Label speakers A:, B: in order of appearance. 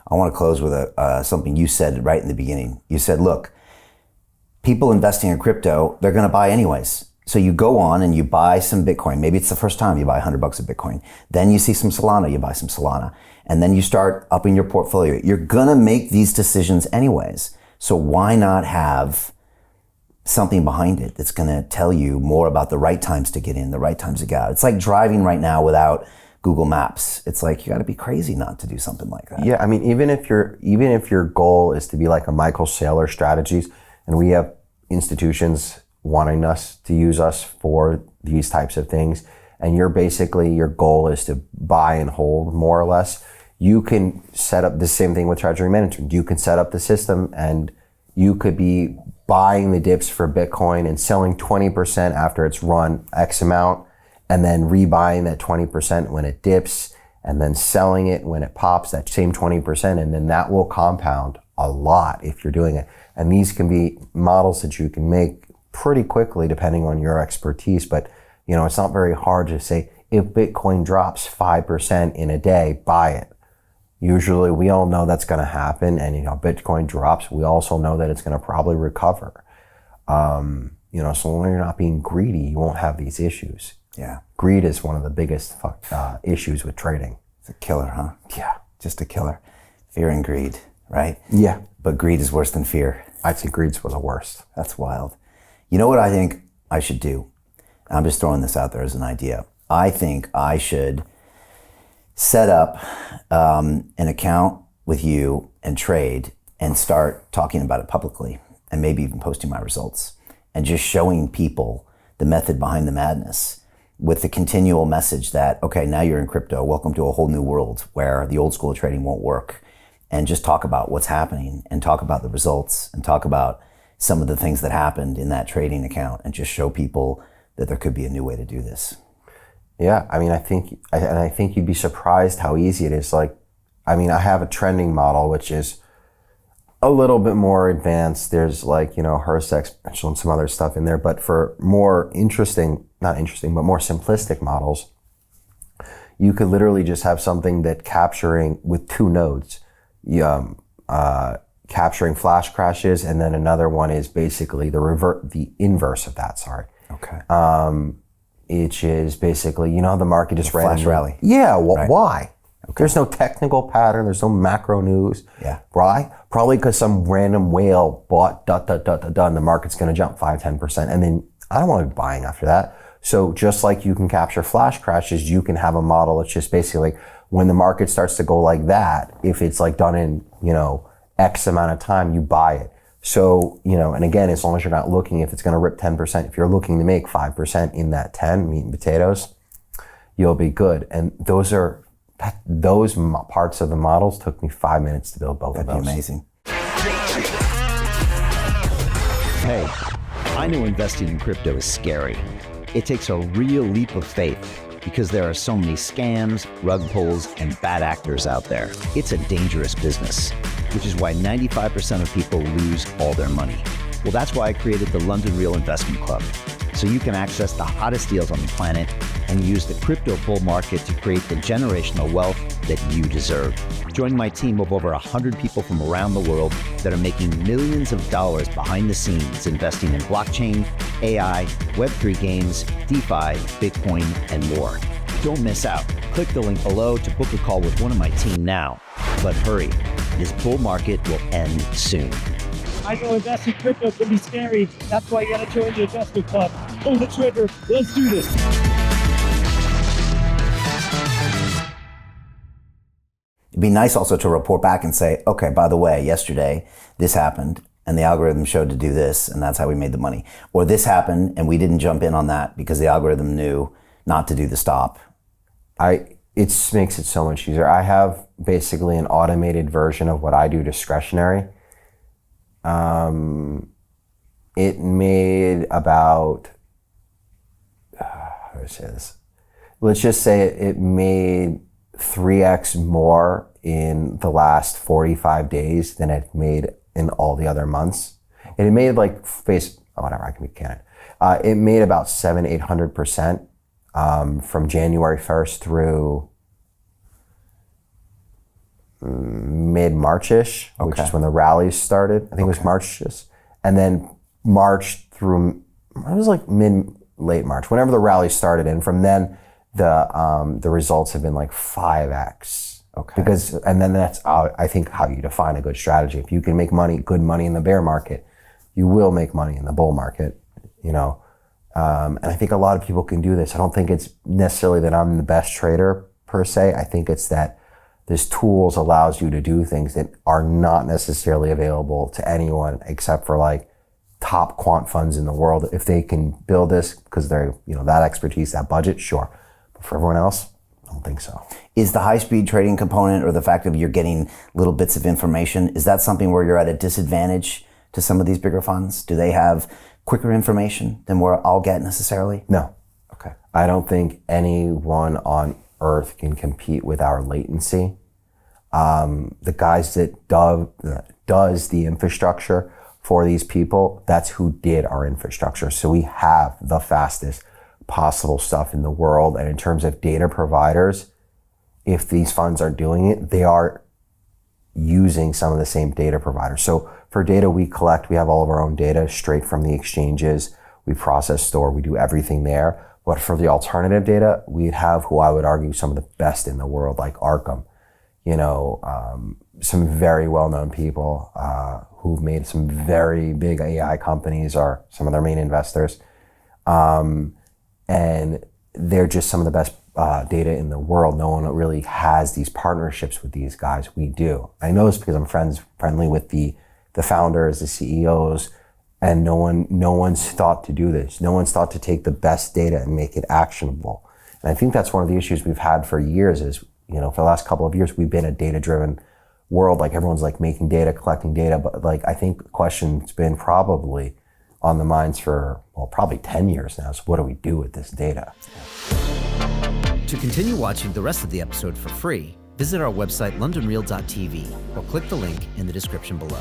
A: I want to close with something you said right in the beginning. You said, look, people investing in crypto, they're going to buy anyways. So you go on and you buy some Bitcoin. Maybe it's the first time you buy $100 of Bitcoin. Then you see some Solana, you buy some Solana. And then you start upping your portfolio. You're going to make these decisions anyways. So why not have something behind it that's going to tell you more about the right times to get in, the right times to get out? It's like driving right now without Google Maps. It's like you got to be crazy not to do something like that.
B: Yeah, I mean, even if your goal is to be like a Michael Saylor Strategies, and we have institutions wanting us to use us for these types of things, and your goal is to buy and hold more or less, you can set up the same thing with treasury management. You can set up the system and you could be buying the dips for Bitcoin and selling 20% after it's run X amount, and then rebuying that 20% when it dips, and then selling it when it pops, that same 20%, and then that will compound a lot if you're doing it. And these can be models that you can make pretty quickly depending on your expertise, but it's not very hard to say, if Bitcoin drops 5% in a day, buy it. Usually we all know that's going to happen, and Bitcoin drops, we also know that it's going to probably recover. So long as you're not being greedy, you won't have these issues.
A: Yeah.
B: Greed is one of the biggest issues with trading.
A: It's a killer, huh?
B: Yeah.
A: Just a killer. Fear and greed, right?
B: Yeah.
A: But greed is worse than fear.
B: I'd say greed's the worst.
A: That's wild. You know what I think I should do? I'm just throwing this out there as an idea. I think I should set up an account with you and trade and start talking about it publicly, and maybe even posting my results and just showing people the method behind the madness, with the continual message that, okay, now you're in crypto, welcome to a whole new world where the old school of trading won't work, and just talk about what's happening and talk about the results and talk about some of the things that happened in that trading account, and just show people that there could be a new way to do this.
B: Yeah, I mean, I think you'd be surprised how easy it is. I have a trending model, which is a little bit more advanced. There's Hearst exponential and some other stuff in there. But for more but more simplistic models, you could literally just have something that capturing with two nodes, capturing flash crashes, and then another one is basically the inverse of that. Sorry.
A: Okay.
B: Which is basically, the market just ran.
A: Flash rally.
B: Yeah,
A: Right.
B: Why?
A: Okay.
B: There's no technical pattern, there's no macro news.
A: Yeah.
B: Why? Probably because some random whale bought ... and the market's going to jump 5-10%. And then I don't want to be buying after that. So just like you can capture flash crashes, you can have a model that's just basically when the market starts to go like that, if it's done in, X amount of time, you buy it. So, and again, as long as you're not looking if it's going to rip 10%, if you're looking to make 5% in that 10, meat and potatoes, you'll be good. And those parts of the models took me 5 minutes to build both of those.
A: That'd be amazing.
C: Hey, I know investing in crypto is scary. It takes a real leap of faith because there are so many scams, rug pulls, and bad actors out there. It's a dangerous business, which is why 95% of people lose all their money. Well, that's why I created the London Real Investment Club, so you can access the hottest deals on the planet and use the crypto bull market to create the generational wealth that you deserve. Join my team of over 100 people from around the world that are making millions of dollars behind the scenes investing in blockchain, AI, Web3 games, DeFi, Bitcoin, and more. Don't miss out. Click the link below to book a call with one of my team now. But hurry, this bull market will end soon.
D: I know investing in crypto can be scary. That's why you gotta join the investment club. Pull the trigger. Let's do this.
A: It'd be nice also to report back and say, okay, by the way, yesterday this happened and the algorithm showed to do this and that's how we made the money. Or this happened and we didn't jump in on that because the algorithm knew not to do the stop.
B: It makes it so much easier. I have basically an automated version of what I do discretionary. It made about, how do I say this? Let's just say it made 3x more in the last 45 days than it made in all the other months. And it made whatever, I can be candid. It made about 700-800% from January 1st through mid-March-ish, which
A: Okay.
B: is when the rallies started. I think it was March-ish. And then March through, it was like late March, whenever the rally started. And from then, the results have been like 5x.
A: Okay.
B: And then that's, I think, how you define a good strategy. If you can make good money in the bear market, you will make money in the bull market, you know. And I think a lot of people can do this. I don't think it's necessarily that I'm the best trader per se. I think it's that this tools allows you to do things that are not necessarily available to anyone except for like top quant funds in the world. If they can build this because they're, you know, that expertise, that budget, sure. But for everyone else, I don't think so.
A: Is the high-speed trading component, or the fact that you're getting little bits of information, is that something where you're at a disadvantage to some of these bigger funds? Do they have quicker information than where I'll get necessarily?
B: No.
A: Okay.
B: I don't think anyone on earth can compete with our latency. The guys that does the infrastructure for these people, that's who did our infrastructure. So we have the fastest possible stuff in the world. And in terms of data providers, if these funds are doing it, they are using some of the same data providers. So for data we collect, we have all of our own data straight from the exchanges. We process, store, we do everything there. But for the alternative data, we'd have who I would argue some of the best in the world, like Arkham. You know, some very well-known people who've made some very big AI companies are some of their main investors. And they're just some of the best data in the world. No one really has these partnerships with these guys. We do. I know this because I'm friendly with the founders, the CEOs, and no one's thought to do this. No one's thought to take the best data and make it actionable. And I think that's one of the issues we've had for years is, you know, for the last couple of years, we've been a data-driven world. Like everyone's like making data, collecting data. But like, I think the question's been probably on the minds for, well, probably 10 years now. So what do we do with this data?
E: To continue watching the rest of the episode for free, visit our website londonreal.tv or click the link in the description below.